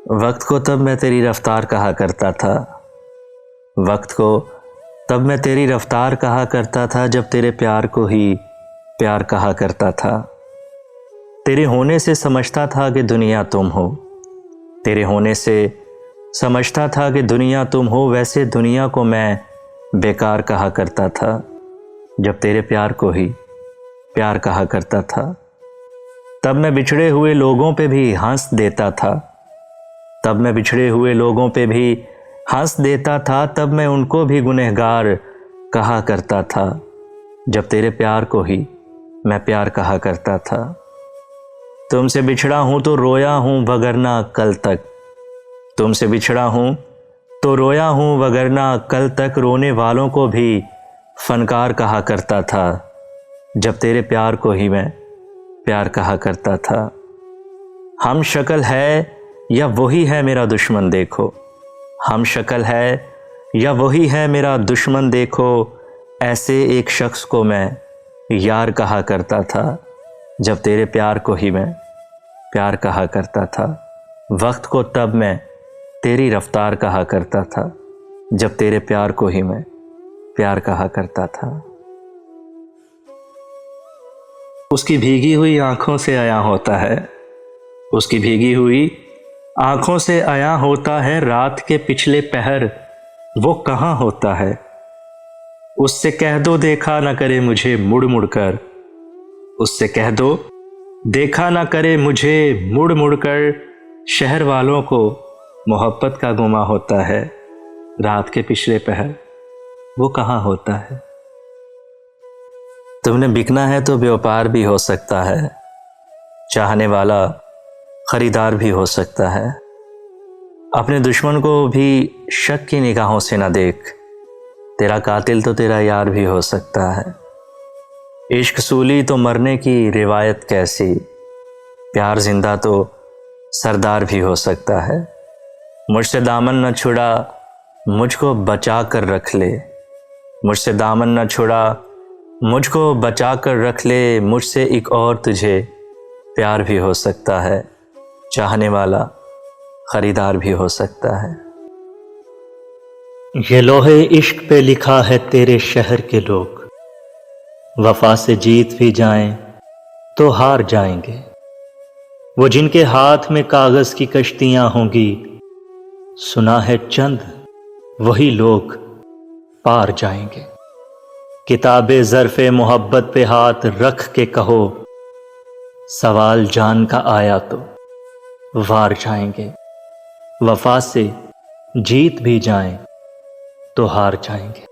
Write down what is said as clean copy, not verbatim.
वक्त को तब मैं तेरी रफ्तार कहा करता था। वक्त को तब मैं तेरी रफ्तार कहा करता था, जब तेरे प्यार को ही प्यार कहा करता था। तेरे होने से समझता था कि दुनिया तुम हो। तेरे होने से समझता था कि दुनिया तुम हो। वैसे दुनिया को मैं बेकार कहा करता था, जब तेरे प्यार को ही प्यार कहा करता था। तब मैं बिछड़े हुए लोगों पे भी हंस देता था। तब मैं बिछड़े हुए लोगों पे भी हंस देता था। तब मैं उनको भी गुनहगार कहा करता था, जब तेरे प्यार को ही मैं प्यार कहा करता था। तुमसे बिछड़ा हूँ तो रोया हूँ वगरना कल तक। तुमसे बिछड़ा हूँ तो रोया हूँ वगरना कल तक। रोने वालों को भी फनकार कहा करता था, जब तेरे प्यार को ही मैं प्यार कहा करता था। हम शक्ल है या वही है मेरा दुश्मन देखो। हम शक्ल है या वही है मेरा दुश्मन देखो। ऐसे एक शख्स को मैं यार कहा करता था, जब तेरे प्यार को ही मैं प्यार कहा करता था। वक्त को तब मैं तेरी रफ्तार कहा करता था, जब तेरे प्यार को ही मैं प्यार कहा करता था। उसकी भीगी हुई आंखों से आया होता है। उसकी भीगी हुई आंखों से आया होता है। रात के पिछले पहर वो कहाँ होता है। उससे कह दो देखा ना करे मुझे मुड़ मुड़ कर। उससे कह दो देखा ना करे मुझे मुड़ मुड़ कर। शहर वालों को मोहब्बत का गुमा होता है। रात के पिछले पहर वो कहाँ होता है। तुमने बिकना है तो व्यापार भी हो सकता है। चाहने वाला खरीदार भी हो सकता है। अपने दुश्मन को भी शक की निगाहों से ना देख। तेरा कातिल तो तेरा यार भी हो सकता है। इश्क सूली तो मरने की रिवायत कैसी। प्यार जिंदा तो सरदार भी हो सकता है। मुझसे दामन न छुड़ा मुझको बचा कर रख ले। मुझसे दामन न छुड़ा मुझको बचा कर रख ले। मुझसे एक और तुझे प्यार भी हो सकता है। चाहने वाला खरीदार भी हो सकता है। ये लोहे इश्क पे लिखा है तेरे शहर के लोग। वफा से जीत भी जाएं तो हार जाएंगे। वो जिनके हाथ में कागज की कश्तियां होंगी, सुना है चंद वही लोग पार जाएंगे। किताबे ज़र्फ़े मोहब्बत पे हाथ रख के कहो, सवाल जान का आया तो वार जाएंगे। वफा से जीत भी जाएं तो हार जाएंगे।